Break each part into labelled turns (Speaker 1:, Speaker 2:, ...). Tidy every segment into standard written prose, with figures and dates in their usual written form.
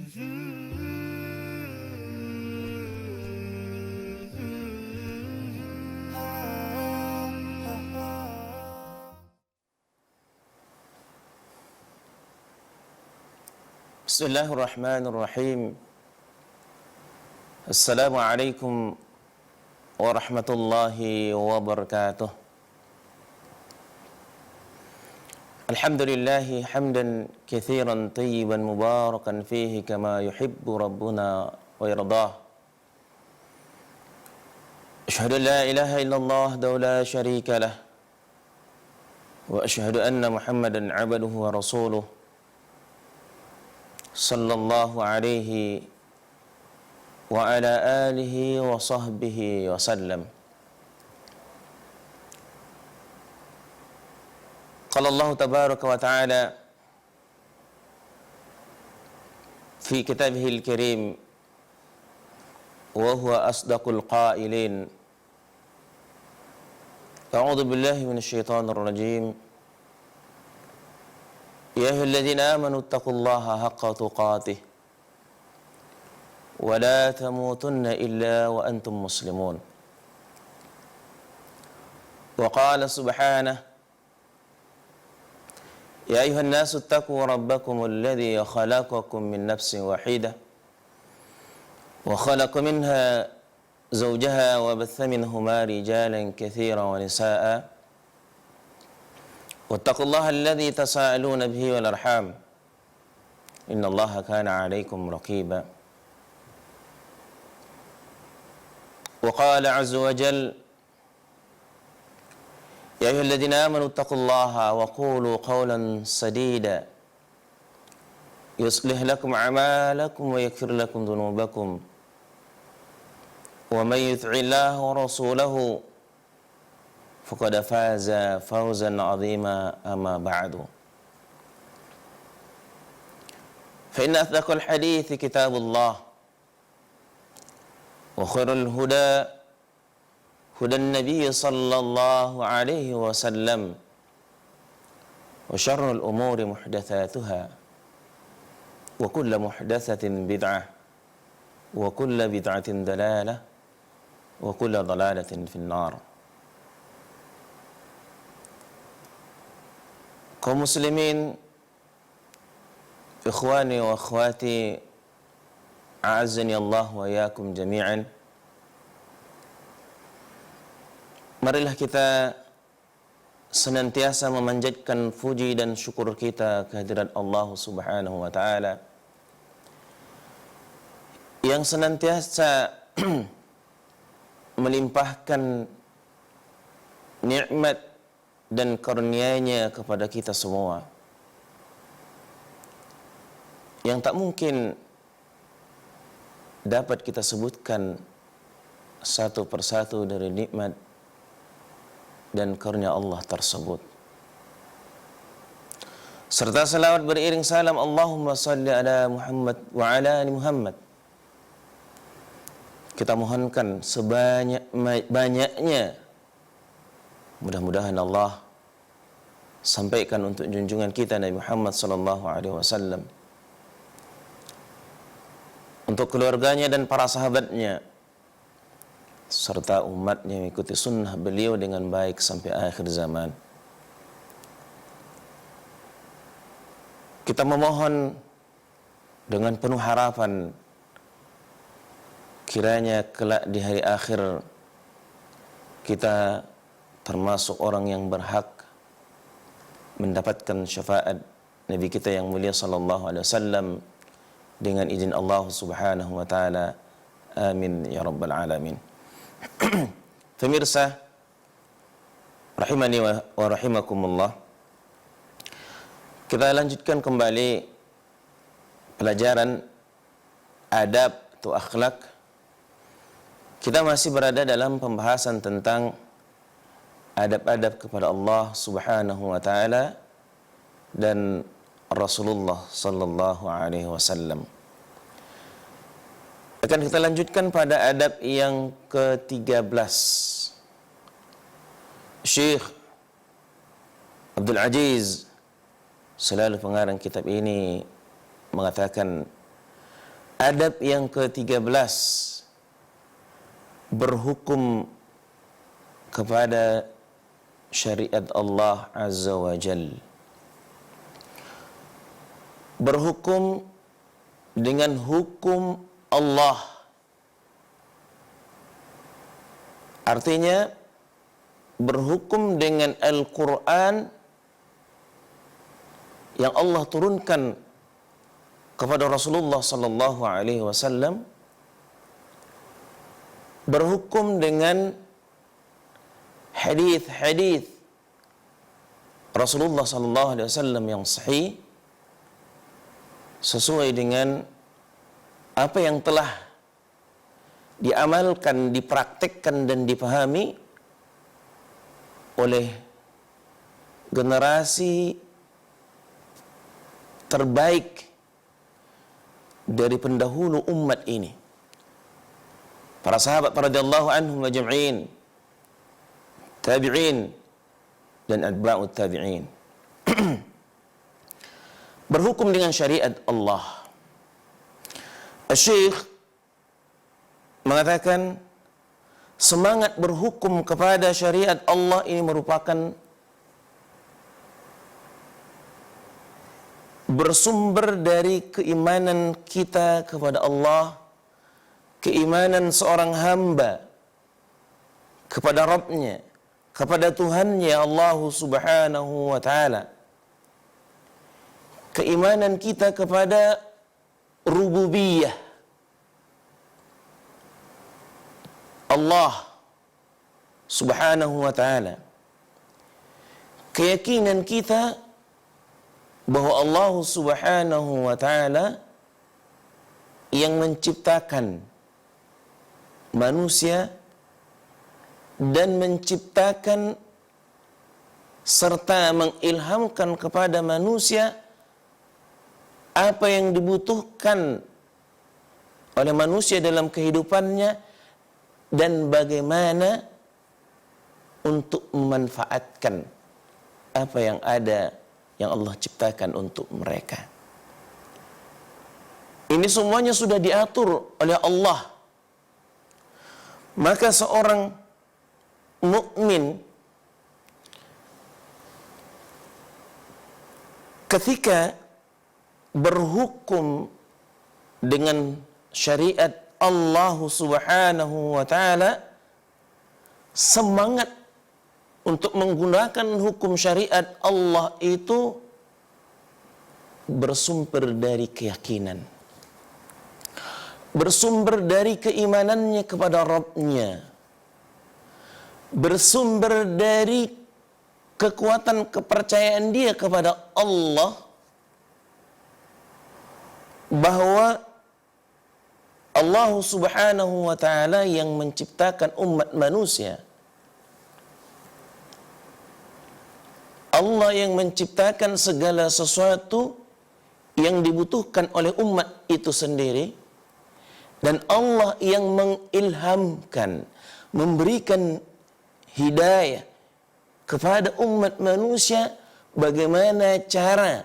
Speaker 1: Bismillahirrahmanirrahim. Assalamualaikum warahmatullahi wabarakatuh. Alhamdulillahi hamdan katsiran tayyiban mubarakan fihi kama yuhibbu rabbuna wa yardah. Asyhadu an la ilaha illallah wahdahu la syarika lah. Wa asyhadu anna Muhammadan 'abduhu wa rasuluh. Sallallahu alaihi wa ala alihi wa sahbihi wa sallam. Qala Allah tabaraka wa ta'ala fi kitabihil karim wa huwa asdaqul qailin. A'udzu billahi minasy syaithanir rajim. Ya ayyuhalladzina amanu taqullaha haqqa tuqatih wa la tamutunna illa wa antum muslimun. Wa qala subhanahu Ya ayuhan nasu taqu rabbakumul ladzi khalaqakum min nafsin wahidah wa khalaqa minha zawjaha wa batha minhuma rijalan katsiran wa nisaa'a wattaqullaha alladzi tasaaluna bihi wal arham innallaha kana 'alaikum raqiba. Wa qala 'azza wa jalla Ya ayyuhalladzina amanu taqullaha wa qulu qawlan sadida yuslih lakum a'malakum wa yaghfir lakum dhunubakum wa may yuti'illaha wa rasulahu faqad faza fawzan 'azima amma ba'du. Fa inna asdaqal hadithi kitabullah wa khairul huda هدى النبي صلى الله عليه وسلم وشر الأمور محدثاتها وكل محدثة بدعة وكل بدعة ضلالة وكل ضلالة في النار. Kaum muslimin, ikhwani wa akhwati, a'azzani Allah wa iyyakum jami'an. Marilah kita senantiasa memanjatkan puji dan syukur kita kehadirat Allah Subhanahu wa taala yang senantiasa melimpahkan nikmat dan karunia-Nya kepada kita semua, yang tak mungkin dapat kita sebutkan satu persatu dari nikmat dan karunia Allah tersebut. Serta salawat beriring salam Allahumma salli ala Muhammad wa ala ali Muhammad. Kita mohonkan sebanyak-banyaknya, mudah-mudahan Allah sampaikan untuk junjungan kita Nabi Muhammad sallallahu alaihi wasallam, untuk keluarganya dan para sahabatnya, serta umatnya mengikuti sunnah beliau dengan baik sampai akhir zaman. Kita memohon dengan penuh harapan kiranya kelak di hari akhir kita termasuk orang yang berhak mendapatkan syafaat Nabi kita yang mulia sallallahu alaihi wasallam dengan izin Allah Subhanahu wa taala. Amin ya rabbal alamin. Pemirsa rahimani wa rahimakumullah, kita lanjutkan kembali pelajaran adab atau akhlak. Kita masih berada dalam pembahasan tentang adab-adab kepada Allah Subhanahu wa taala dan Rasulullah sallallahu alaihi wasallam. Akan kita lanjutkan pada adab yang ke-13. Syekh Abdul Aziz, selalu pengarang kitab ini, mengatakan Adab yang ke-13, berhukum kepada syariat Allah Azza wa Jal. Berhukum dengan hukum Allah. Artinya berhukum dengan Al-Quran yang Allah turunkan kepada Rasulullah sallallahu alaihi wasallam, berhukum dengan hadis-hadis Rasulullah sallallahu alaihi wasallam yang sahih sesuai dengan apa yang telah diamalkan, dipraktikkan dan dipahami oleh generasi terbaik dari pendahulu umat ini, para sahabat radhiyallahu anhum ajma'in, tabi'in dan atba'ut tabi'in. Berhukum dengan syariat Allah. Syekh mengatakan semangat berhukum kepada syariat Allah ini merupakan bersumber dari keimanan kita kepada Allah, keimanan seorang hamba kepada Rabbnya, kepada Tuhannya Allah Subhanahu wa Ta'ala, keimanan kita kepada rububiyah Allah Subhanahu wa Ta'ala, keyakinan kita bahwa Allah Subhanahu wa Ta'ala yang menciptakan manusia dan menciptakan serta mengilhamkan kepada manusia apa yang dibutuhkan oleh manusia dalam kehidupannya dan bagaimana untuk memanfaatkan apa yang ada yang Allah ciptakan untuk mereka. Ini semuanya sudah diatur oleh Allah. Maka seorang mukmin ketika berhukum dengan syariat Allah Subhanahu wa Ta'ala, semangat untuk menggunakan hukum syariat Allah itu bersumber dari keyakinan, bersumber dari keimanannya kepada Rabbnya, bersumber dari kekuatan kepercayaan dia kepada Allah bahwa Allah Subhanahu wa Ta'ala yang menciptakan umat manusia, Allah yang menciptakan segala sesuatu yang dibutuhkan oleh umat itu sendiri, dan Allah yang mengilhamkan, memberikan hidayah kepada umat manusia bagaimana cara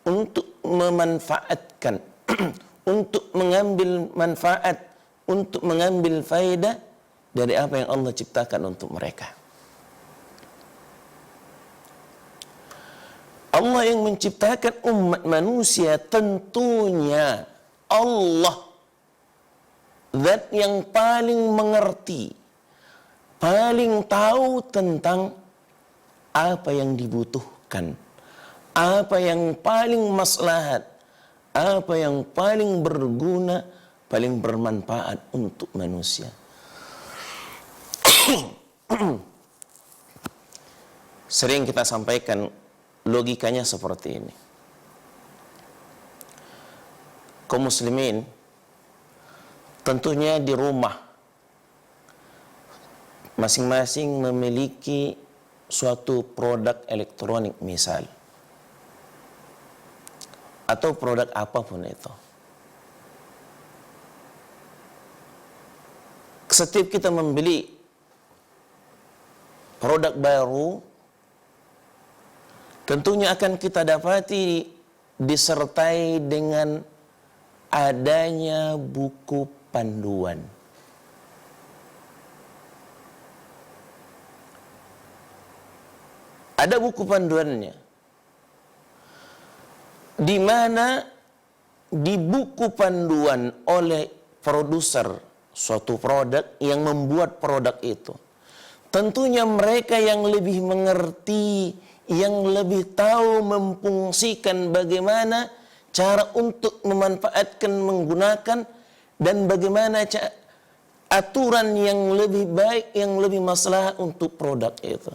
Speaker 1: untuk memanfaatkan, untuk mengambil manfaat, untuk mengambil faedah dari apa yang Allah ciptakan untuk mereka. Allah yang menciptakan umat manusia, tentunya Allah zat yang paling mengerti, paling tahu tentang apa yang dibutuhkan, apa yang paling maslahat, apa yang paling berguna, paling bermanfaat untuk manusia. Sering kita sampaikan logikanya seperti ini. Kaum muslimin tentunya di rumah masing-masing memiliki suatu produk elektronik misal, atau produk apapun itu. Setiap kita membeli produk baru, tentunya akan kita dapati disertai dengan adanya buku panduan. Ada buku panduannya, di mana di buku panduan oleh produser suatu produk yang membuat produk itu, tentunya mereka yang lebih mengerti, yang lebih tahu memfungsikan bagaimana cara untuk memanfaatkan, menggunakan, dan bagaimana aturan yang lebih baik, yang lebih maslahat untuk produk itu.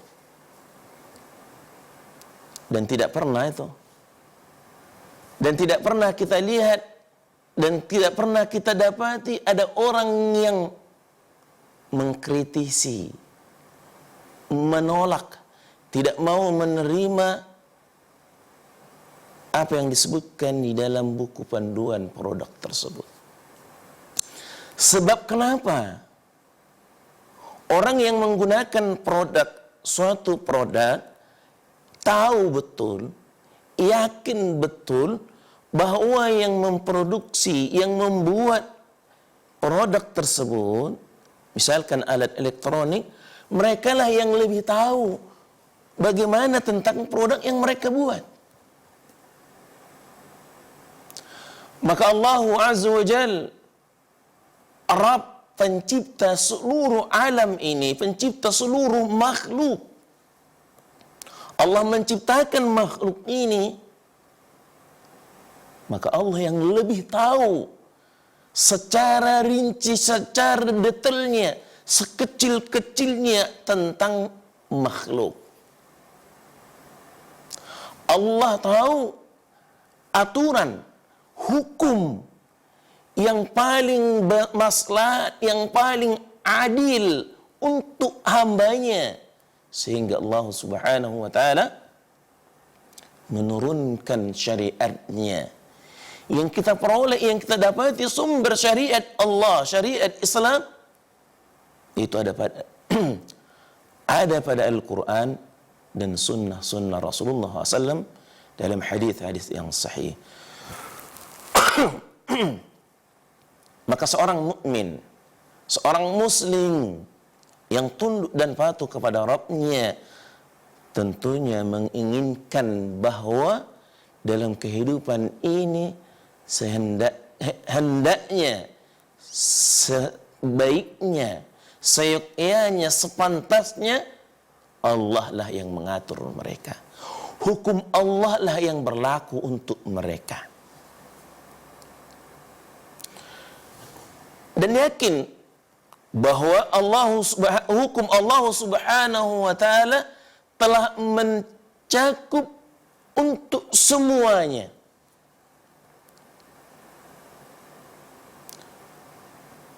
Speaker 1: Dan tidak pernah itu. Dan tidak pernah kita lihat, dan tidak pernah kita dapati ada orang yang mengkritisi, menolak, tidak mau menerima apa yang disebutkan di dalam buku panduan produk tersebut. Sebab kenapa? Orang yang menggunakan suatu produk tahu betul, yakin betul bahwa yang memproduksi, yang membuat produk tersebut, misalkan alat elektronik, mereka lah yang lebih tahu bagaimana tentang produk yang mereka buat. Maka Allah Azza wa Jal, Rabb, pencipta seluruh alam ini, pencipta seluruh makhluk, Allah menciptakan makhluk ini, maka Allah yang lebih tahu secara rinci, secara detailnya, sekecil-kecilnya tentang makhluk. Allah tahu aturan, hukum yang paling maslahat, yang paling adil untuk hambanya. Sehingga Allah Subhanahu wa ta'ala menurunkan syariatnya. Yang kita peroleh, yang kita dapati sumber syariat Allah, syariat Islam, itu ada pada ada pada Al-Quran dan sunnah Rasulullah SAW dalam hadis-hadis yang sahih. Maka seorang mukmin, seorang muslim yang tunduk dan patuh kepada Rabb-Nya, tentunya menginginkan bahwa dalam kehidupan ini hendaknya, sebaiknya, seyogyanya, sepantasnya Allah lah yang mengatur mereka. Hukum Allah lah yang berlaku untuk mereka. Dan yakin bahwa hukum Allah Subhanahu wa ta'ala telah mencakup untuk semuanya.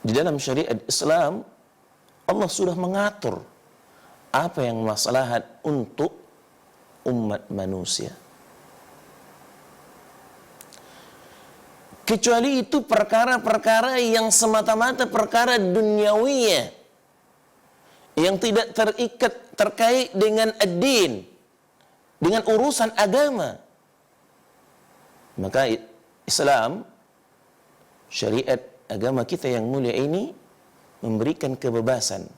Speaker 1: Di dalam syariat Islam, Allah sudah mengatur apa yang maslahat untuk umat manusia. Kecuali itu perkara-perkara yang semata-mata perkara duniawiyah, yang tidak terikat, terkait dengan ad-din, dengan urusan agama. Maka Islam, syariat agama kita yang mulia ini, memberikan kebebasan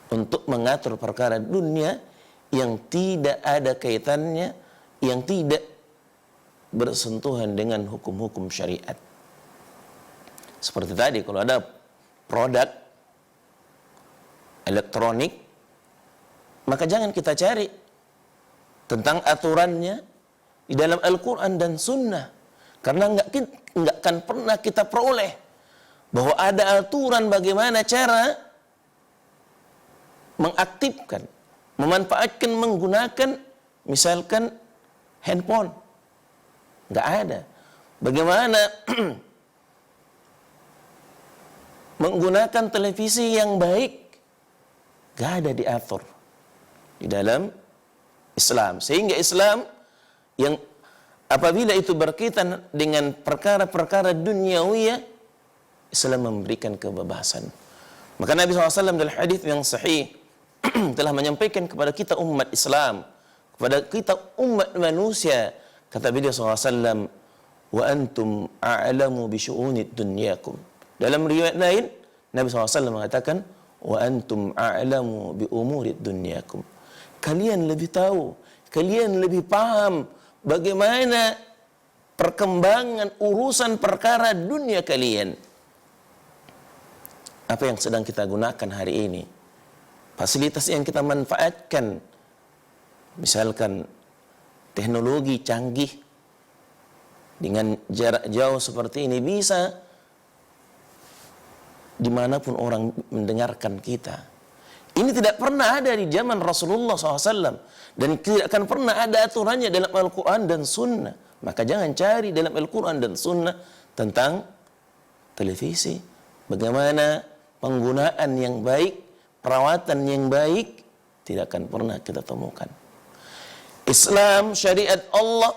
Speaker 1: untuk mengatur perkara dunia yang tidak ada kaitannya, yang tidak bersentuhan dengan hukum-hukum syariat. Seperti tadi, kalau ada produk elektronik, maka jangan kita cari tentang aturannya di dalam Al-Quran dan Sunnah, karena nggak akan pernah kita peroleh bahwa ada aturan bagaimana cara mengaktifkan, memanfaatkan, menggunakan misalkan handphone. Nggak ada. Bagaimana menggunakan televisi yang baik, nggak ada diatur di dalam Islam. Sehingga Islam yang apabila itu berkaitan dengan perkara-perkara duniawiyah, Islam memberikan kebebasan. Maka Nabi SAW dalam hadis yang sahih telah menyampaikan kepada kita umat Islam, kepada kita umat manusia, kata beliau SAW, wa antum a'lamu bi syu'unid dunyakum. Dalam riwayat lain Nabi SAW mengatakan wa antum a'lamu bi umurid dunyakum. Kalian lebih tahu, kalian lebih paham bagaimana perkembangan urusan perkara dunia kalian. Apa yang sedang kita gunakan hari ini? Fasilitas yang kita manfaatkan, misalkan teknologi canggih dengan jarak jauh seperti ini, bisa dimanapun orang mendengarkan kita. Ini tidak pernah ada di zaman Rasulullah SAW dan tidak akan pernah ada aturannya dalam Al-Quran dan Sunnah. Maka jangan cari dalam Al-Quran dan Sunnah tentang televisi, bagaimana penggunaan yang baik, perawatan yang baik, tidak akan pernah kita temukan. Islam, syariat Allah,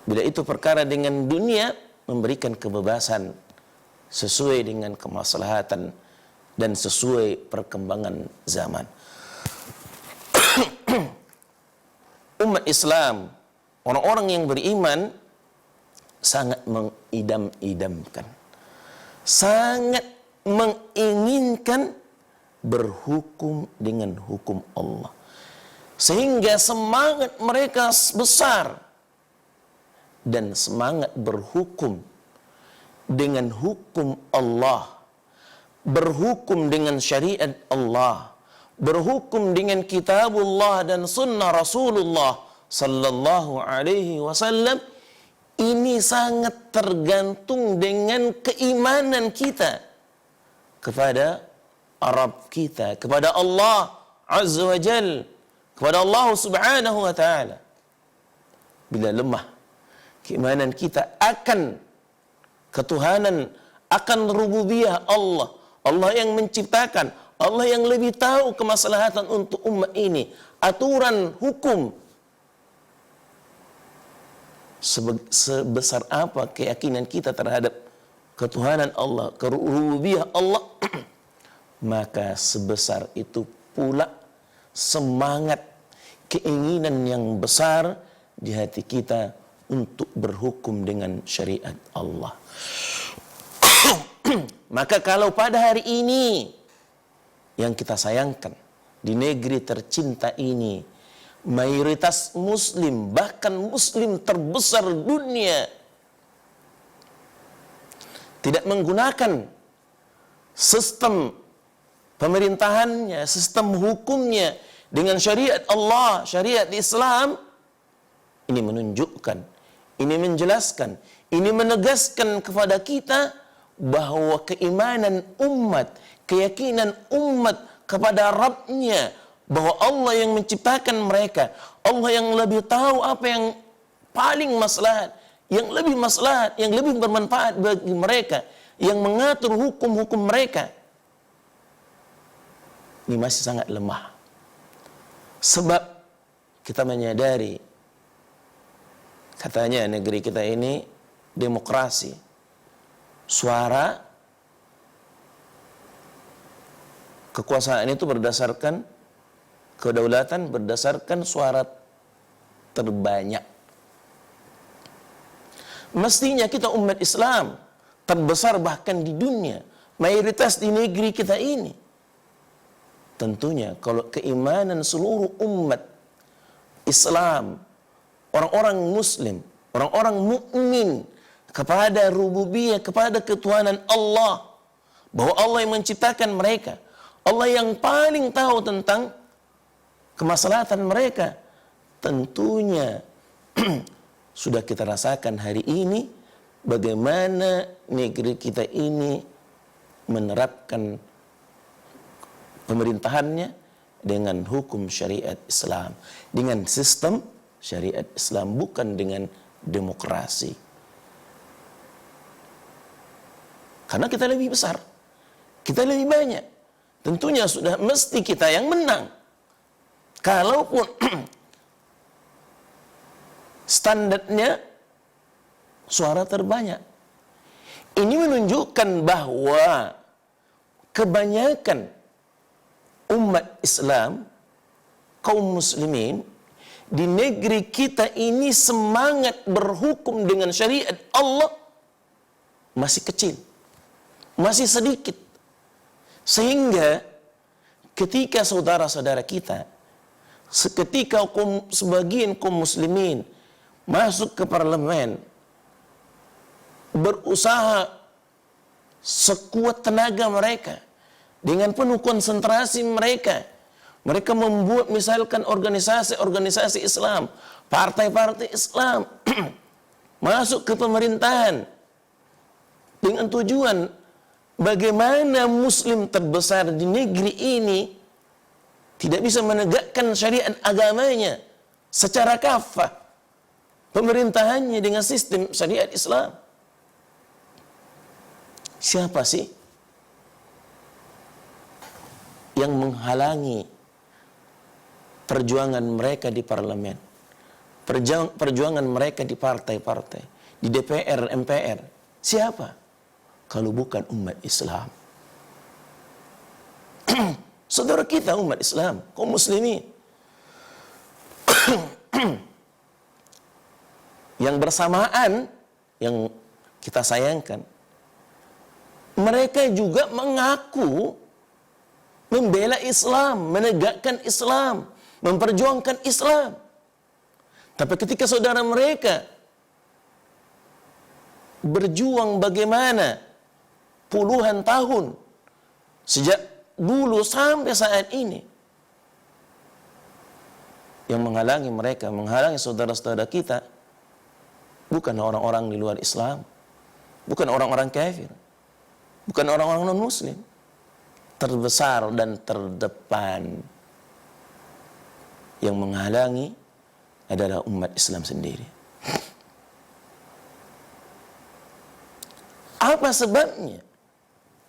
Speaker 1: bila itu perkara dengan dunia, memberikan kebebasan sesuai dengan kemaslahatan dan sesuai perkembangan zaman. Umat Islam, orang-orang yang beriman, sangat mengidam-idamkan, sangat menginginkan berhukum dengan hukum Allah, sehingga semangat mereka besar dan semangat berhukum dengan hukum Allah, berhukum dengan syariat Allah, berhukum dengan kitabullah dan sunnah Rasulullah sallallahu alaihi wasallam. Ini sangat tergantung dengan keimanan kita kepada Rabb kita, kepada Allah Azza wa Jal, kepada Allah Subhanahu wa Ta'ala. Bila lemah keimanan kita akan ketuhanan, akan rububiyah Allah, Allah yang menciptakan, Allah yang lebih tahu kemaslahatan untuk umat ini, aturan hukum, sebesar apa keyakinan kita terhadap ketuhanan Allah, kerububiyah Allah, maka sebesar itu pula semangat, keinginan yang besar di hati kita untuk berhukum dengan syariat Allah. Maka kalau pada hari ini yang kita sayangkan, di negeri tercinta ini, mayoritas muslim, bahkan muslim terbesar dunia, tidak menggunakan sistem pemerintahannya, sistem hukumnya dengan syariat Allah, syariat Islam, ini menunjukkan, ini menjelaskan, ini menegaskan kepada kita bahwa keimanan umat, keyakinan umat kepada Rabb-nya, bahwa Allah yang menciptakan mereka, Allah yang lebih tahu apa yang paling maslahat, yang lebih maslahat, yang lebih bermanfaat bagi mereka, yang mengatur hukum-hukum mereka, ini masih sangat lemah. Sebab kita menyadari, katanya negeri kita ini demokrasi, suara kekuasaan itu berdasarkan kedaulatan, berdasarkan suara terbanyak. Mestinya kita umat Islam terbesar bahkan di dunia, mayoritas di negeri kita ini. Tentunya kalau keimanan seluruh umat Islam, orang-orang muslim, orang-orang mukmin kepada rububiyah, kepada ketuhanan Allah, bahwa Allah yang menciptakan mereka, Allah yang paling tahu tentang kemaslahatan mereka, tentunya sudah kita rasakan hari ini bagaimana negeri kita ini menerapkan pemerintahannya dengan hukum syariat Islam, dengan sistem syariat Islam, bukan dengan demokrasi. Karena kita lebih besar, kita lebih banyak, tentunya sudah mesti kita yang menang. Kalaupun standarnya suara terbanyak, ini menunjukkan bahwa kebanyakan umat Islam, kaum muslimin, di negeri kita ini semangat berhukum dengan syariat Allah masih kecil, masih sedikit. Sehingga ketika saudara-saudara kita, seketika sebagian kaum muslimin masuk ke parlemen, berusaha sekuat tenaga mereka, dengan penuh konsentrasi mereka membuat misalkan organisasi-organisasi Islam, partai-partai Islam masuk ke pemerintahan dengan tujuan bagaimana muslim terbesar di negeri ini tidak bisa menegakkan syariat agamanya secara kafah, pemerintahannya dengan sistem syariat Islam. Siapa sih yang menghalangi perjuangan mereka di parlemen, perjuangan mereka di partai-partai, di DPR, MPR? Siapa kalau bukan umat Islam? Saudara kita umat Islam, kaum muslimin yang bersamaan, yang kita sayangkan, mereka juga mengaku membela Islam, menegakkan Islam, memperjuangkan Islam. Tapi ketika saudara mereka berjuang bagaimana puluhan tahun, sejak dulu sampai saat ini, yang menghalangi mereka, menghalangi saudara-saudara kita, bukan orang-orang di luar Islam, bukan orang-orang kafir, bukan orang-orang non-muslim. Terbesar dan terdepan yang menghalangi adalah umat Islam sendiri. Apa sebabnya?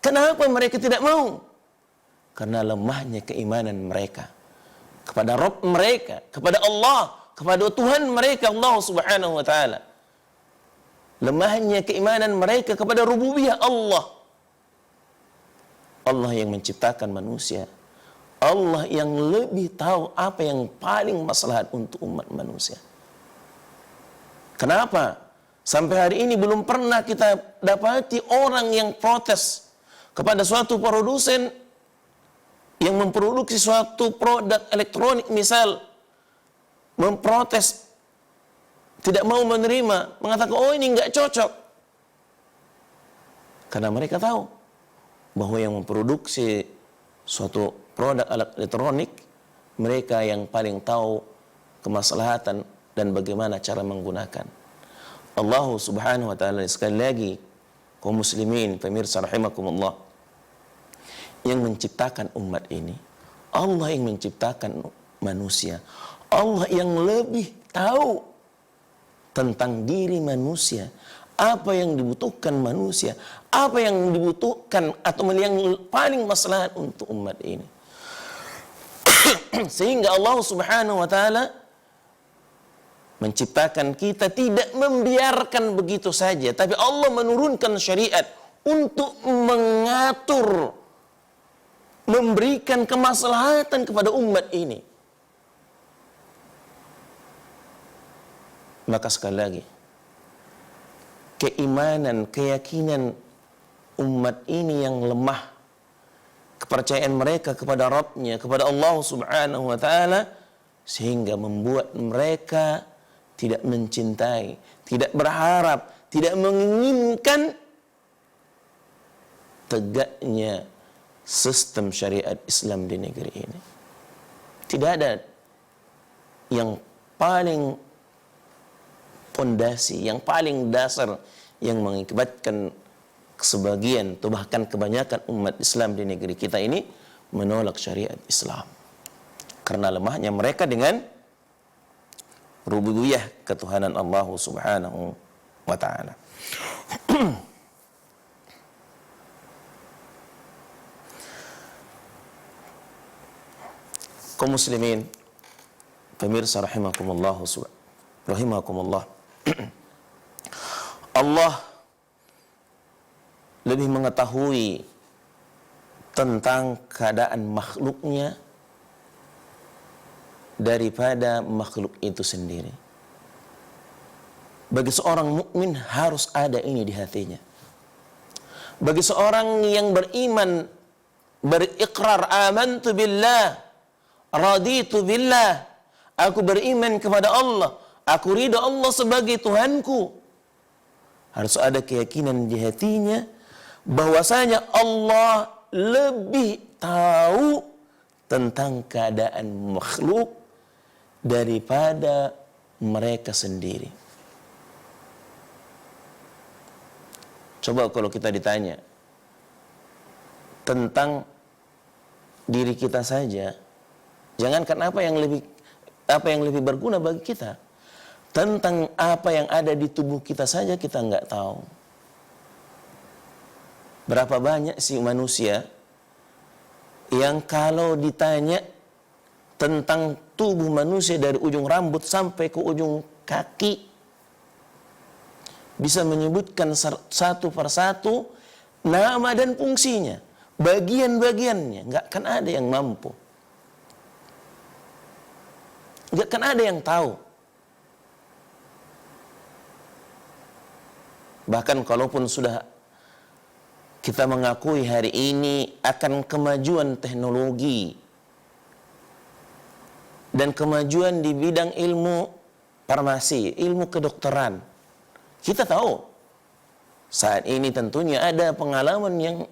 Speaker 1: Kenapa mereka tidak mau? Karena lemahnya keimanan mereka kepada Rabb mereka, kepada Allah, kepada Tuhan mereka, Allah Subhanahu wa taala. Lemahnya keimanan mereka kepada rububiyah Allah. Allah yang menciptakan manusia, Allah yang lebih tahu apa yang paling maslahat untuk umat manusia. Kenapa sampai hari ini belum pernah kita dapati orang yang protes kepada suatu produsen yang memproduksi suatu produk elektronik, misal memprotes, tidak mau menerima, mengatakan oh ini nggak cocok, karena mereka tahu bahwa yang memproduksi suatu produk elektronik, mereka yang paling tahu kemaslahatan dan bagaimana cara menggunakan. Allah Subhanahu wa taala, sekali lagi kaum muslimin pemirsa rahimakumullah, yang menciptakan umat ini, Allah yang menciptakan manusia, Allah yang lebih tahu tentang diri manusia, apa yang dibutuhkan manusia, apa yang dibutuhkan atau yang paling maslahat untuk umat ini. Sehingga Allah Subhanahu wa taala menciptakan kita tidak membiarkan begitu saja, tapi Allah menurunkan syariat untuk mengatur, memberikan kemaslahatan kepada umat ini. Maka sekali lagi, keimanan, keyakinan umat ini yang lemah, kepercayaan mereka kepada Rabbnya, kepada Allah Subhanahu wa taala, sehingga membuat mereka tidak mencintai, tidak berharap, tidak menginginkan tegaknya sistem syariat Islam di negeri ini. Tidak ada yang paling pondasi, yang paling dasar yang mengakibatkan sebagian atau bahkan kebanyakan umat Islam di negeri kita ini menolak syariat Islam, karena lemahnya mereka dengan rububiyah ketuhanan Allah Subhanahu wa taala. Kaum muslimin pemirsa rahimakumullah, Allah lebih mengetahui tentang keadaan makhluknya daripada makhluk itu sendiri. Bagi seorang mukmin harus ada ini di hatinya. Bagi seorang yang beriman, berikrar amantu billah, raditu billah, aku beriman kepada Allah, aku ridha Allah sebagai Tuhanku. Harus ada keyakinan di hatinya bahwasanya Allah lebih tahu tentang keadaan makhluk daripada mereka sendiri. Coba kalau kita ditanya tentang diri kita saja, jangankan apa yang lebih berguna bagi kita, tentang apa yang ada di tubuh kita saja kita nggak tahu. Berapa banyak sih manusia yang kalau ditanya tentang tubuh manusia dari ujung rambut sampai ke ujung kaki, bisa menyebutkan satu persatu nama dan fungsinya, bagian-bagiannya. Nggak akan ada yang mampu. Nggak akan ada yang tahu. Bahkan kalaupun sudah kita mengakui hari ini akan kemajuan teknologi dan kemajuan di bidang ilmu farmasi, ilmu kedokteran, kita tahu saat ini tentunya ada pengalaman yang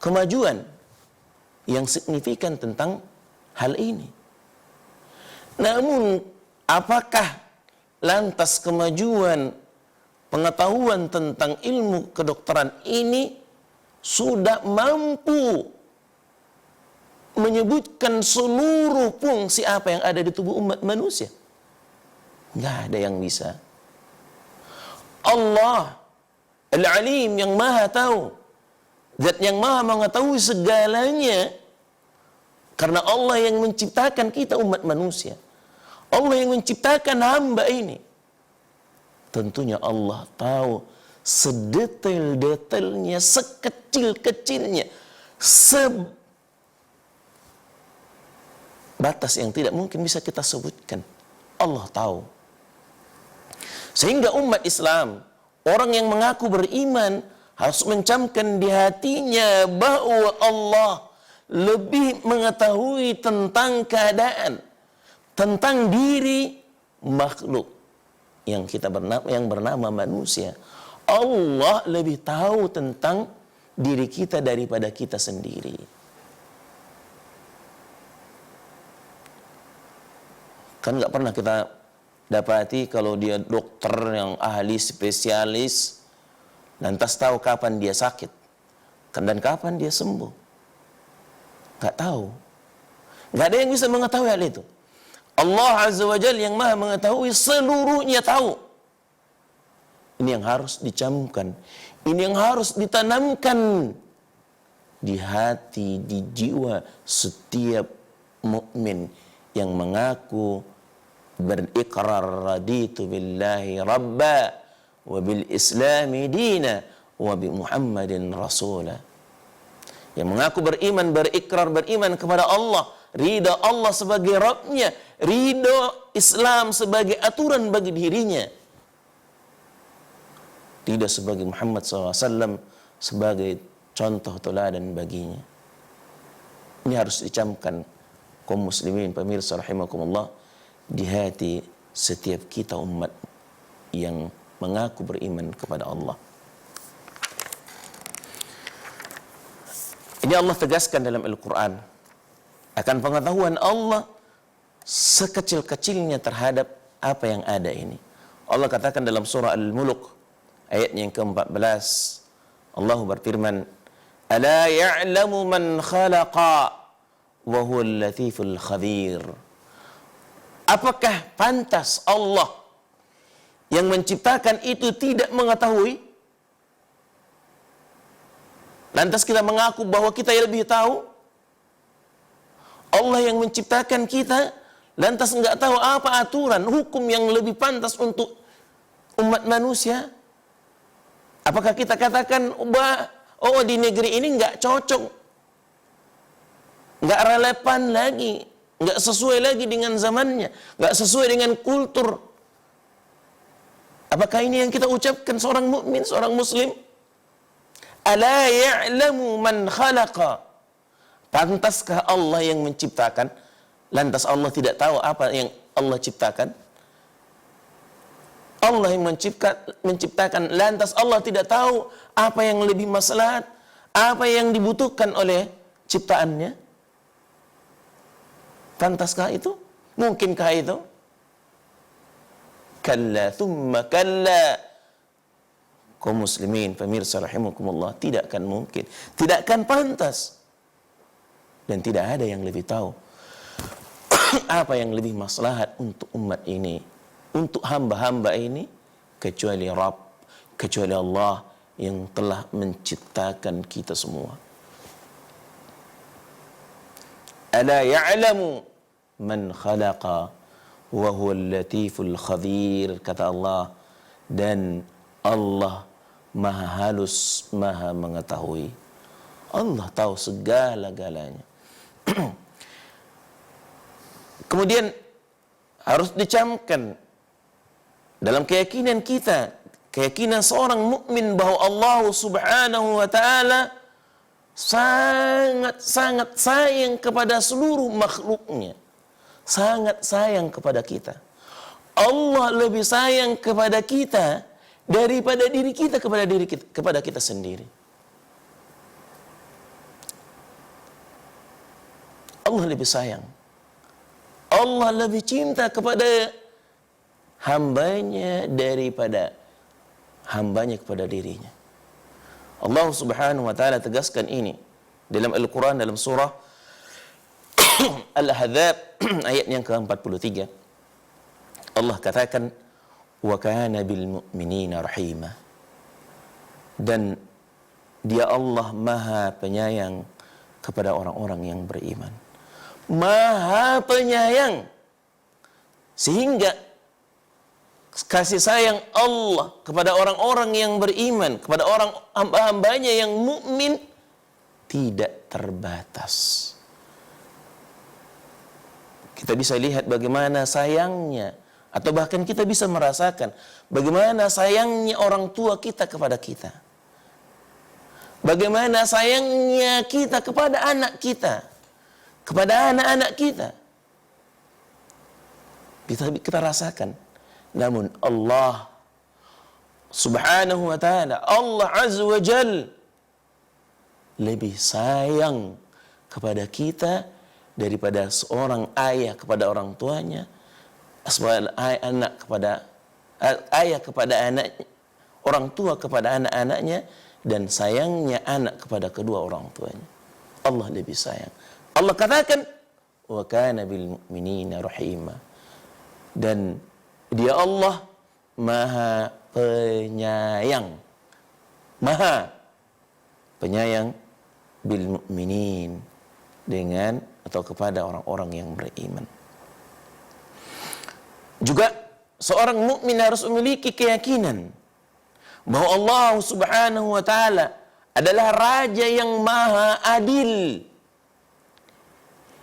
Speaker 1: kemajuan yang signifikan tentang hal ini. Namun apakah lantas kemajuan pengetahuan tentang ilmu kedokteran ini sudah mampu menyebutkan seluruh fungsi apa yang ada di tubuh umat manusia? Nggak ada yang bisa. Allah Al-Alim yang maha tahu, Zat yang maha mengetahui segalanya, karena Allah yang menciptakan kita umat manusia, Allah yang menciptakan hamba ini. Tentunya Allah tahu sedetail-detailnya, sekecil-kecilnya, sebatas yang tidak mungkin bisa kita sebutkan. Allah tahu. Sehingga umat Islam, orang yang mengaku beriman, harus mencamkan di hatinya bahwa Allah lebih mengetahui tentang keadaan, tentang diri makhluk yang bernama manusia. Allah lebih tahu tentang diri kita daripada kita sendiri. Kan nggak pernah kita dapati kalau dia dokter yang ahli spesialis lantas tahu kapan dia sakit dan kapan dia sembuh. Nggak tahu. Nggak ada yang bisa mengetahui hal itu. Allah Azza wa Jalla yang maha mengetahui seluruhnya tahu. Ini yang harus dicamkan. Ini yang harus ditanamkan di hati, di jiwa setiap mukmin yang mengaku berikrar raditu billahi rabba wa bil islami dina wa bi Muhammadin rasula. Yang mengaku beriman, berikrar beriman kepada Allah, ridha Allah sebagai Rabbnya, ridha Islam sebagai aturan bagi dirinya, ridha sebagai Muhammad SAW sebagai contoh teladan baginya. Ini harus dicamkan kaum muslimin pemirsa rahimakumullah di hati setiap kita umat yang mengaku beriman kepada Allah. Ini Allah tegaskan dalam Al-Quran akan pengetahuan Allah sekecil-kecilnya terhadap apa yang ada ini. Allah katakan dalam surah Al-Mulk ayat yang ke-14, Allah berfirman, "Ala ya'lamu man khalaqa wa huwal latiful khabir." Apakah pantas Allah yang menciptakan itu tidak mengetahui? Lantas kita mengaku bahwa kita yang lebih tahu. Allah yang menciptakan kita, lantas enggak tahu apa aturan, hukum yang lebih pantas untuk umat manusia. Apakah kita katakan, oh di negeri ini enggak cocok, nggak relevan lagi, nggak sesuai lagi dengan zamannya, nggak sesuai dengan kultur. Apakah ini yang kita ucapkan seorang mukmin, seorang muslim? Ala ya'lamu man khalaqa. Pantaskah Allah yang menciptakan? Lantas Allah tidak tahu apa yang Allah ciptakan? Allah yang menciptakan, lantas Allah tidak tahu apa yang lebih maslahat, apa yang dibutuhkan oleh ciptaannya? Pantaskah itu? Mungkinkah itu? Kalla thumma kalla. Kaum muslimin, pemirsa rahimakumullah, tidak akan mungkin, tidak akan pantas. Dan tidak ada yang lebih tahu apa yang lebih maslahat untuk umat ini, untuk hamba-hamba ini, kecuali Rabb, kecuali Allah yang telah menciptakan kita semua. Ala ya'lamu man khalaqa wa huwal latiful khabir, kata Allah, dan Allah maha halus, maha mengetahui. Allah tahu segala-galanya. Kemudian harus dicamkan dalam keyakinan kita, keyakinan seorang mukmin bahwa Allah Subhanahu wa taala sangat sayang kepada seluruh makhluknya. Sangat sayang kepada kita. Allah lebih sayang kepada kita daripada diri kita kepada kita sendiri. Allah lebih sayang. Allah lebih cinta kepada hambanya daripada hambanya kepada dirinya. Allah Subhanahu wa taala tegaskan ini dalam Al-Quran, dalam surah Al-Ahzab ayat yang ke-43. Allah katakan, wa kana bil mu'minina rahima. Dan dia Allah maha penyayang kepada orang-orang yang beriman. Maha penyayang, sehingga kasih sayang Allah kepada orang-orang yang beriman, kepada orang hamba-hambanya yang mukmin tidak terbatas. Kita bisa lihat bagaimana sayangnya, atau bahkan kita bisa merasakan bagaimana sayangnya orang tua kita kepada kita. Bagaimana sayangnya kita kepada anak kita, kepada anak-anak kita. Kita rasakan. Namun Allah Subhanahu wa ta'ala, Allah Azza wa Jal, lebih sayang kepada kita daripada seorang ayah kepada orang tuanya, anak kepada ayah kepada anaknya, orang tua kepada anak-anaknya, dan sayangnya anak kepada kedua orang tuanya. Allah lebih sayang. Allah katakan, wa kana bil mu'minina rahima. Dan dia Allah maha penyayang, maha penyayang bil mu'minin, dengan atau kepada orang-orang yang beriman. Juga seorang mukmin harus memiliki keyakinan bahwa Allah Subhanahu wa taala adalah raja yang maha adil,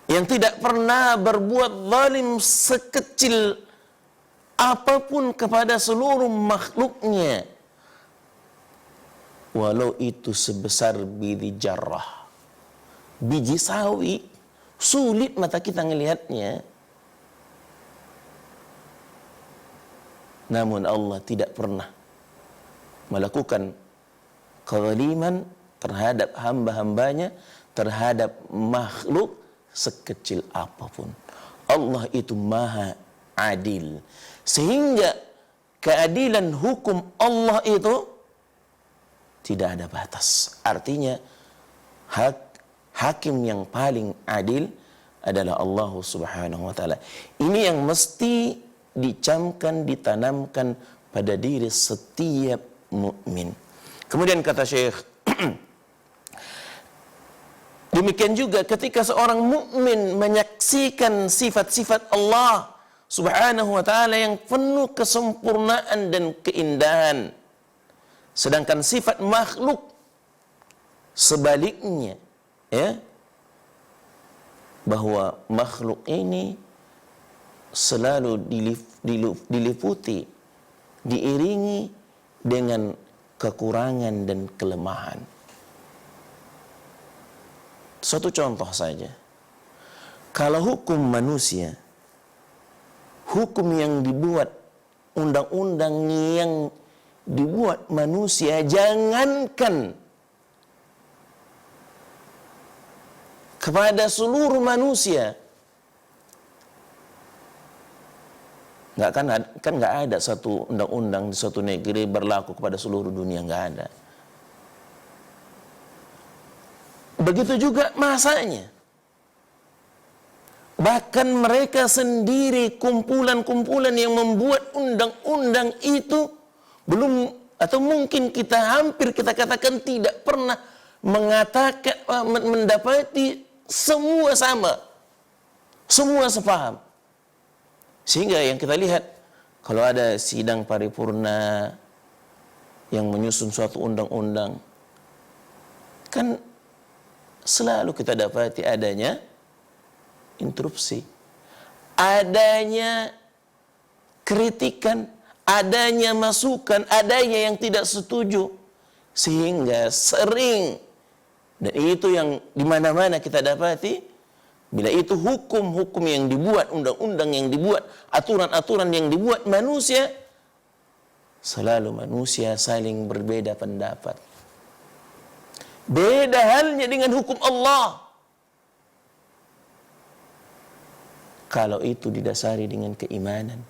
Speaker 1: yang tidak pernah berbuat zalim sekecil apapun kepada seluruh makhluknya, walau itu sebesar biji jarrah, biji sawi, sulit mata kita melihatnya. Namun Allah tidak pernah melakukan kezaliman terhadap hamba-hambanya, terhadap makhluk sekecil apapun. Allah itu maha adil, sehingga keadilan hukum Allah itu tidak ada batas. Artinya hakim yang paling adil adalah Allah Subhanahu wa taala. Ini yang mesti dicamkan, ditanamkan pada diri setiap mukmin. Kemudian kata Syekh, demikian juga ketika seorang mukmin menyaksikan sifat-sifat Allah Subhanahu wa taala yang penuh kesempurnaan dan keindahan, sedangkan sifat makhluk sebaliknya, ya, bahwa makhluk ini selalu diliputi, diiringi dengan kekurangan dan kelemahan. Satu contoh saja. Kalau hukum manusia, hukum yang dibuat, undang-undang yang dibuat manusia, jangankan kepada seluruh manusia, nggak ada satu undang-undang di suatu negeri berlaku kepada seluruh dunia, nggak ada. Begitu juga masanya. Bahkan mereka sendiri, kumpulan-kumpulan yang membuat undang-undang itu belum, atau mungkin hampir kita katakan tidak pernah mengatakan, mendapati semua sama, semua sepaham. Sehingga yang kita lihat, kalau ada sidang paripurna yang menyusun suatu undang-undang, kan selalu kita dapati adanya interupsi, adanya kritikan, adanya masukan, adanya yang tidak setuju, sehingga sering, dan itu yang dimana-mana kita dapati, bila itu hukum-hukum yang dibuat, undang-undang yang dibuat, aturan-aturan yang dibuat manusia, selalu manusia saling berbeda pendapat. Beda halnya dengan hukum Allah. Kalau itu didasari dengan keimanan,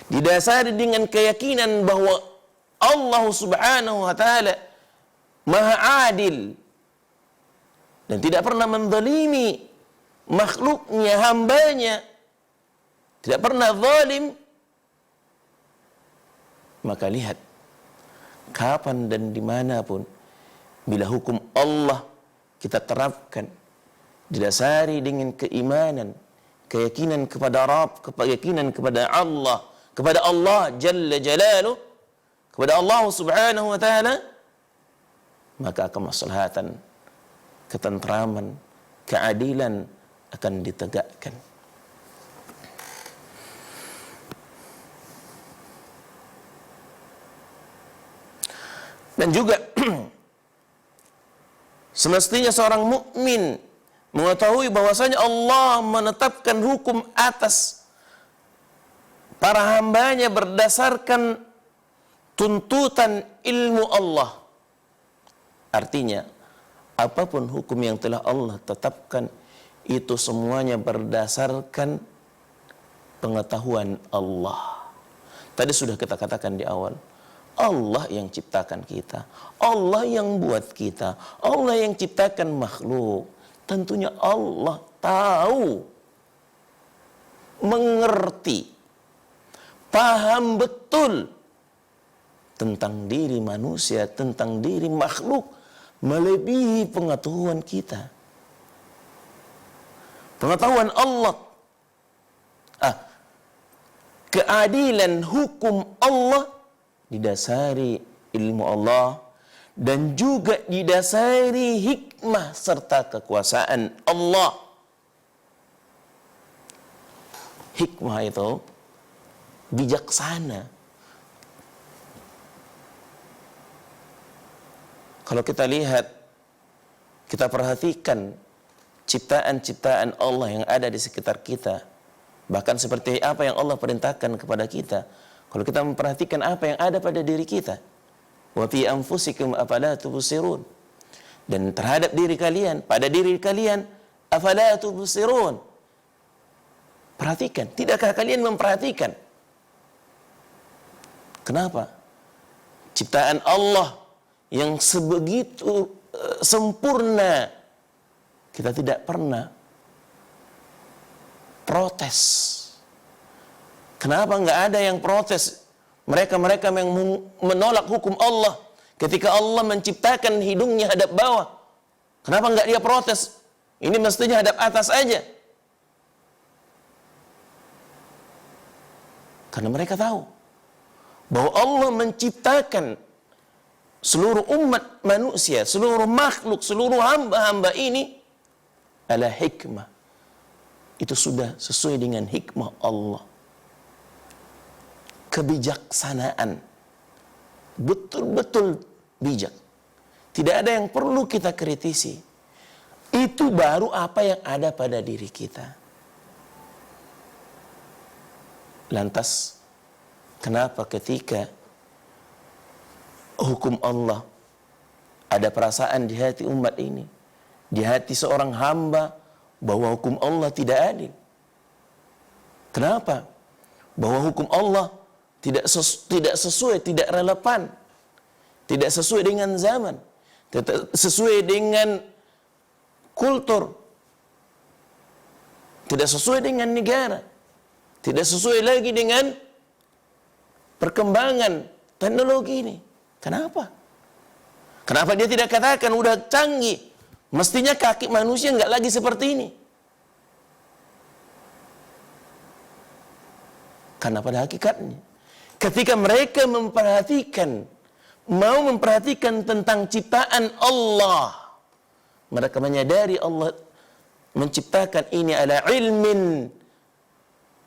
Speaker 1: didasari dengan keyakinan bahwa Allah Subhanahu wa Ta'ala Maha Adil dan tidak pernah menzalimi makhluknya, hambanya, tidak pernah zalim, maka lihat, kapan dan dimanapun, bila hukum Allah kita terapkan, didasari dengan keimanan, keyakinan kepada Rabb, keyakinan kepada Allah Jalla Jalaluh, kepada Allah Subhanahu wa Ta'ala, maka kemaslahatan, ketentraman, keadilan akan ditegakkan. Dan juga semestinya seorang mukmin mengetahui bahwasanya Allah menetapkan hukum atas para hambanya berdasarkan tuntutan ilmu Allah. Artinya, apapun hukum yang telah Allah tetapkan, itu semuanya berdasarkan pengetahuan Allah. Tadi sudah kita katakan di awal, Allah yang ciptakan kita, Allah yang buat kita, Allah yang ciptakan makhluk. Tentunya Allah tahu, mengerti, paham betul tentang diri manusia, tentang diri makhluk, melebihi pengetahuan kita. Pengetahuan Allah, keadilan hukum Allah didasari ilmu Allah, dan juga didasari hikmah serta kekuasaan Allah. Hikmah itu bijaksana. Kalau kita lihat, kita perhatikan ciptaan-ciptaan Allah yang ada di sekitar kita, bahkan seperti apa yang Allah perintahkan kepada kita. Kalau kita memperhatikan apa yang ada pada diri kita, wa fi anfusikum afala tubsirun, dan terhadap diri kalian, pada diri kalian, afala tubsirun. Perhatikan, tidakkah kalian memperhatikan? Kenapa? Ciptaan Allah yang sebegitu sempurna, kita tidak pernah protes. Kenapa nggak ada yang protes? Mereka yang menolak hukum Allah ketika Allah menciptakan hidungnya hadap bawah, kenapa nggak dia protes? Ini mestinya hadap atas aja. Karena mereka tahu bahwa Allah menciptakan seluruh umat manusia, seluruh makhluk, seluruh hamba-hamba ini adalah hikmah itu sudah sesuai dengan hikmah Allah. Kebijaksanaan. Betul-betul bijak. Tidak ada yang perlu kita kritisi. Itu baru apa yang ada pada diri kita. Lantas, kenapa ketika hukum Allah ada perasaan di hati umat ini, di hati seorang hamba, bahwa hukum Allah tidak adil? Kenapa? Bahwa hukum Allah tidak sesuai, tidak relevan, tidak sesuai dengan zaman, tidak sesuai dengan kultur, tidak sesuai dengan negara, tidak sesuai lagi dengan perkembangan teknologi ini. Kenapa? Kenapa dia tidak katakan udah canggih, mestinya kaki manusia nggak lagi seperti ini? Karena pada hakikatnya, ketika mereka mau memperhatikan tentang ciptaan Allah, mereka menyadari Allah menciptakan ini ala ilmin,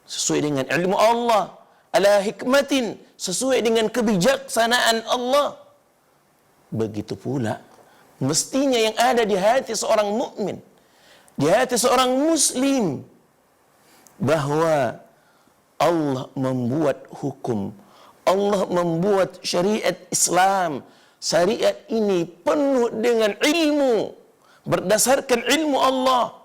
Speaker 1: sesuai dengan ilmu Allah, ala hikmatin, sesuai dengan kebijaksanaan Allah. Begitu pula mestinya yang ada di hati seorang mukmin, di hati seorang muslim, bahwa Allah membuat hukum, Allah membuat syariat Islam. Syariat ini penuh dengan ilmu, berdasarkan ilmu Allah.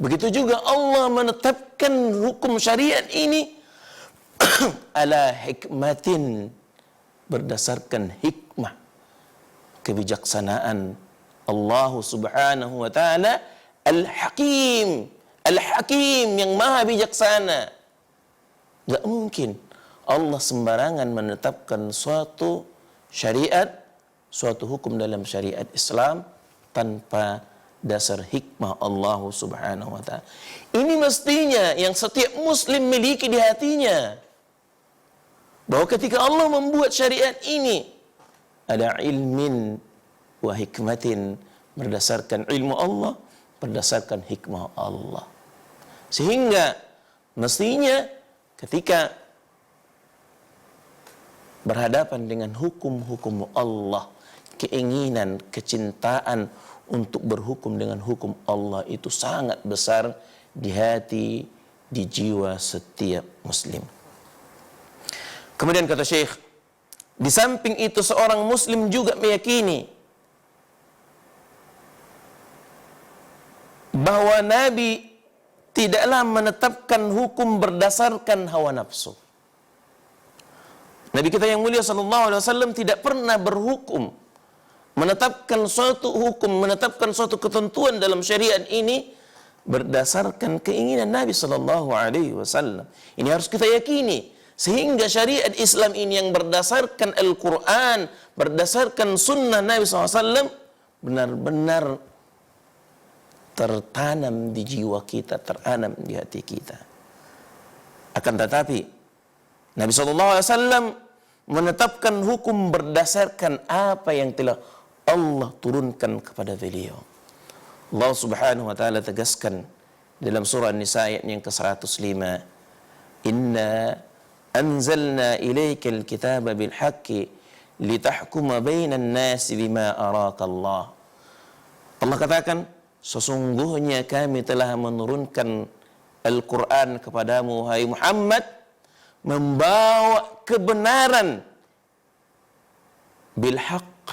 Speaker 1: Begitu juga Allah menetapkan hukum syariat ini ala hikmatin, berdasarkan hikmah, kebijaksanaan Allah subhanahu wa ta'ala al-hakim. Al-hakim yang maha bijaksana. Gak mungkin Allah sembarangan menetapkan suatu syariat, suatu hukum dalam syariat Islam tanpa dasar hikmah Allah subhanahu wa ta'ala. Ini mestinya yang setiap muslim miliki di hatinya, bahwa ketika Allah membuat syariat ini ada ilmin wa hikmatin, berdasarkan ilmu Allah, berdasarkan hikmah Allah. Sehingga mestinya ketika berhadapan dengan hukum-hukum Allah, keinginan, kecintaan untuk berhukum dengan hukum Allah itu sangat besar di hati, di jiwa setiap muslim. Kemudian kata Syekh, di samping itu seorang muslim juga meyakini bahwa Nabi tidaklah menetapkan hukum berdasarkan hawa nafsu. Nabi kita yang mulia sallallahu alaihi wasallam tidak pernah berhukum, menetapkan suatu hukum, menetapkan suatu ketentuan dalam syariat ini berdasarkan keinginan Nabi sallallahu alaihi wasallam. Ini harus kita yakini, sehingga syariat Islam ini yang berdasarkan Al-Quran, berdasarkan sunnah Nabi SAW, benar-benar tertanam di jiwa kita, tertanam di hati kita. Akan tetapi Nabi SAW menetapkan hukum berdasarkan apa yang telah Allah turunkan kepada beliau. Allah subhanahu wa ta'ala tegaskan dalam surah An-Nisa ayat yang ke-105, Inna anzalna ilaikal kitaba bil haqqi litahkuma bainan nasi bima araka Allah. Allah katakan, sesungguhnya kami telah menurunkan Al-Quran kepadamu, hai Muhammad, membawa kebenaran bil haqq,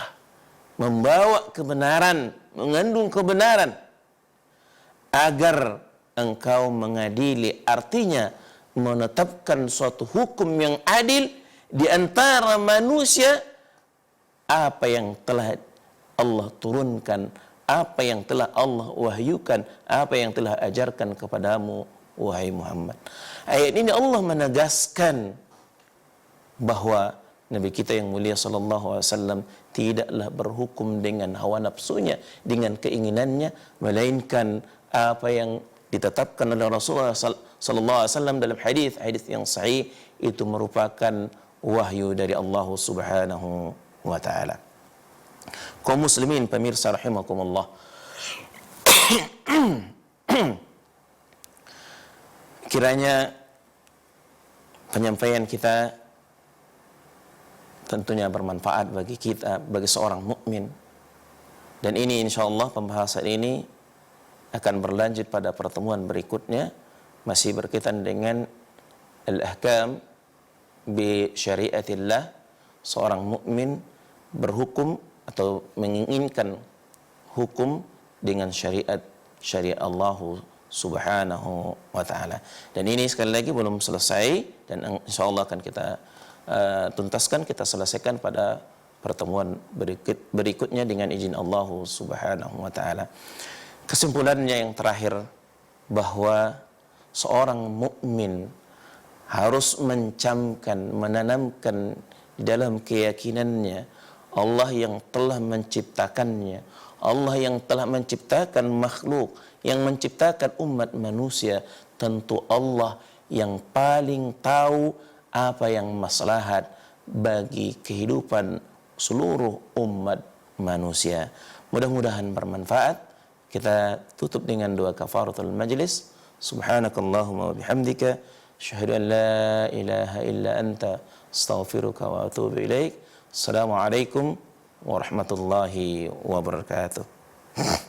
Speaker 1: membawa kebenaran, mengandung kebenaran, agar engkau mengadili, artinya menetapkan suatu hukum yang adil di antara manusia, apa yang telah Allah turunkan, apa yang telah Allah wahyukan, apa yang telah ajarkan kepadamu, wahai Muhammad. Ayat ini Allah menegaskan bahwa Nabi kita yang mulia sallallahu alaihi wasallam tidaklah berhukum dengan hawa nafsunya, dengan keinginannya, melainkan apa yang ditetapkan oleh Rasulullah sallallahu alaihi wasallam dalam hadis yang sahih, itu merupakan wahyu dari Allah subhanahu wa ta'ala. Kaum muslimin pemirsa rahimakumullah, Kiranya penyampaian kita tentunya bermanfaat bagi kita, bagi seorang mukmin. Dan ini insyaallah pembahasan ini akan berlanjut pada pertemuan berikutnya, masih berkaitan dengan al-ahkam bi syariatillah. Seorang mukmin berhukum atau menginginkan hukum dengan syariat Allah Subhanahu wa taala. Dan ini sekali lagi belum selesai dan insyaallah akan kita tuntaskan, kita selesaikan pada pertemuan berikutnya dengan izin Allah Subhanahu wa taala. Kesimpulannya yang terakhir, bahwa seorang mukmin harus mencamkan, menanamkan di dalam keyakinannya Allah yang telah menciptakannya, Allah yang telah menciptakan makhluk, yang menciptakan umat manusia. Tentu Allah yang paling tahu apa yang maslahat bagi kehidupan seluruh umat manusia. Mudah-mudahan bermanfaat. Kita tutup dengan doa kafaratul majlis. Subhanakallahumma wa bihamdika asyhadu an la ilaha illa anta astaghfiruka wa atubu ilaik. Assalamualaikum warahmatullahi wabarakatuh.